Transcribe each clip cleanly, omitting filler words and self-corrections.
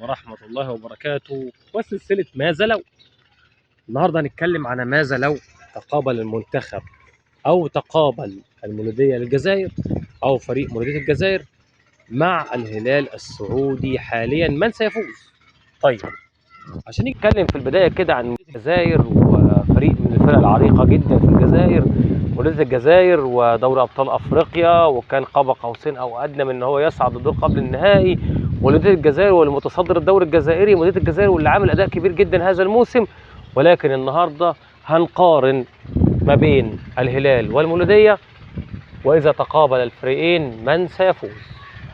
ورحمة الله وبركاته وسلسلة ماذا لو. النهارده هنتكلم عن ماذا لو تقابل المنتخب أو تقابل المولودية للجزائر أو فريق مولودية الجزائر مع الهلال السعودي حاليا، من سيفوز؟ طيب، عشان نتكلم في البداية كده عن الجزائر وفريق من الفرق العريقة جدا في الجزائر، مولودية الجزائر ودوري أبطال أفريقيا، وكان قاب قوسين أو أدنى من إن هو يصعد الدور قبل النهائي. مولودية الجزائر والمتصدر الدوري الجزائري مولودية الجزائر، واللي عامل أداء كبير جدا هذا الموسم. ولكن النهارده هنقارن ما بين الهلال والمولودية، وإذا تقابل الفريقين من سيفوز.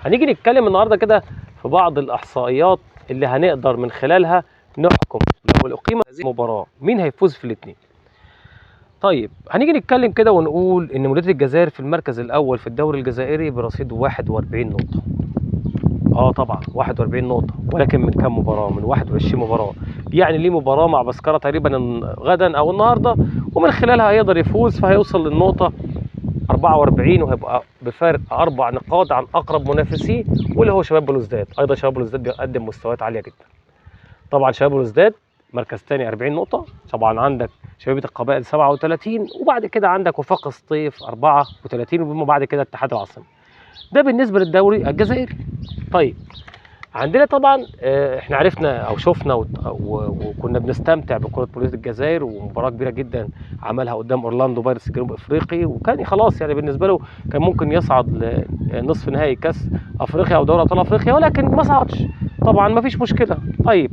هنيجي نتكلم النهارده كده في بعض الإحصائيات اللي هنقدر من خلالها نحكم لو أقيمت هذه المباراة مين هيفوز في الاثنين. طيب، هنيجي نتكلم كده ونقول ان مولودية الجزائر في المركز الاول في الدوري الجزائري برصيد 41 نقطة. طبعا 41 نقطة، ولكن من كام مباراة؟ من 21 مباراة. يعني ليه مباراة مع بسكرة تقريبا غدا او النهارده، ومن خلالها هيقدر يفوز، فهيوصل للنقطة 44 وهيبقى بفارق 4 نقاط عن اقرب منافسيه، واللي هو شباب بلوزداد. ايضا شباب بلوزداد بيقدم مستويات عالية جدا. طبعا شباب بلوزداد مركز ثاني 40 نقطة. طبعا عندك شبيبة القبائل 37، وبعد كده عندك وفاق الصيف 34، وبعد كده اتحاد العاصمة. ده بالنسبة للدوري الجزائري. طيب، عندنا طبعا احنا عرفنا او شفنا وكنا بنستمتع بكرة مولودية الجزائر، ومباراة كبيرة جدا عملها قدام اورلاندو بايرتس الجنوب افريقي، وكان خلاص يعني بالنسبة له كان ممكن يصعد لنصف نهائي كاس افريقيا او دوري ابطال افريقيا، ولكن ما صعدش. طبعا ما فيش مشكلة. طيب،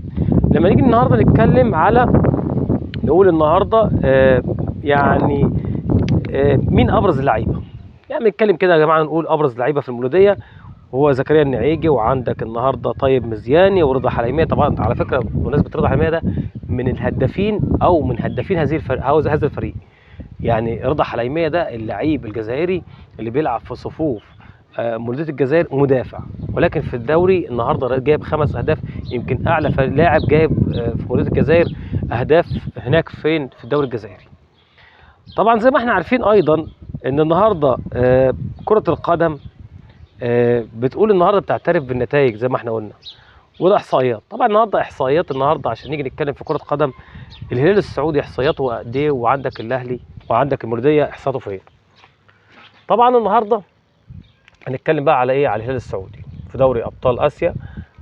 لما نيجي النهارده نتكلم على نقول النهارده يعني مين ابرز اللعيبه. يعني نتكلم كده يا جماعه، نقول ابرز لعيبه في المولوديه هو زكريا النعيجي، وعندك النهارده طيب مزياني ورضا حليميه. طبعا على فكره بمناسبه رضا حليميه، ده من الهدافين او من هدافين هذا الفريق. يعني رضا حليميه ده اللعيب الجزائري اللي بيلعب في صفوف مولودية الجزائر مدافع، ولكن في الدوري النهارده جايب 5 اهداف. يمكن اعلى لاعب جايب في مولودية الجزائر اهداف هناك فين في الدوري الجزائري. طبعا زي ما احنا عارفين ايضا ان النهارده كرة القدم بتقول النهارده بتعترف بالنتائج زي ما احنا قلنا، وده احصائيات. طبعا النهارده احصائيات النهارده عشان نيجي نتكلم في كرة قدم، الهلال السعودي احصائياته قد ايه، وعندك الاهلي وعندك المولودية احصائياته فين. طبعا النهارده هنتكلم بقى على ايه؟ على الهلال السعودي في دوري ابطال اسيا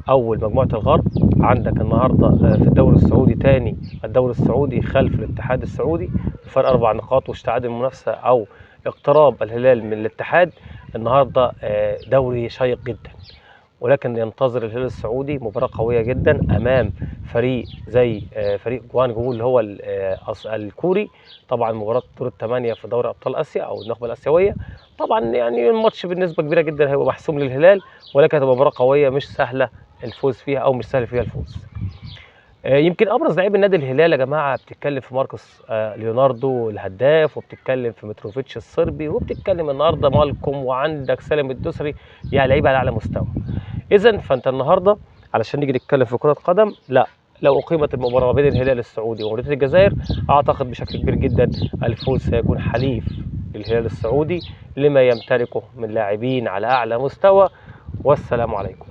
اول مجموعه الغرب. عندك النهارده في الدوري السعودي تاني الدوري السعودي خلف الاتحاد السعودي بفرق 4 نقاط، واشتعال المنافسه او اقتراب الهلال من الاتحاد. النهارده دوري شيق جدا، ولكن ينتظر الهلال السعودي مباراه قويه جدا امام فريق زي فريق جوانجو اللي هو الكوري. طبعا مباراه دور الثمانيه في دوري ابطال اسيا او النخبه الاسيويه. طبعا يعني الماتش بنسبه كبيره جدا هيبقى محسوم للهلال، ولكن هتبقى مباراه قويه مش سهله الفوز فيها او مش سهل فيها الفوز. يمكن ابرز لعيب النادي الهلال يا جماعه بتتكلم في ماركوس ليوناردو الهداف، وبتتكلم في متروفيتش الصربي، وبتتكلم النهارده مالكم، وعندك سالم الدوسري، يعني لعيبه على اعلى مستوى. اذا فانت النهارده علشان نيجي نتكلم في كره قدم، لا، لو اقيمت المباراه ما بين الهلال السعودي ومولودية الجزائر، اعتقد بشكل كبير جدا الفوز سيكون حليف للهلال السعودي لما يمتلكه من لاعبين على اعلى مستوى. والسلام عليكم.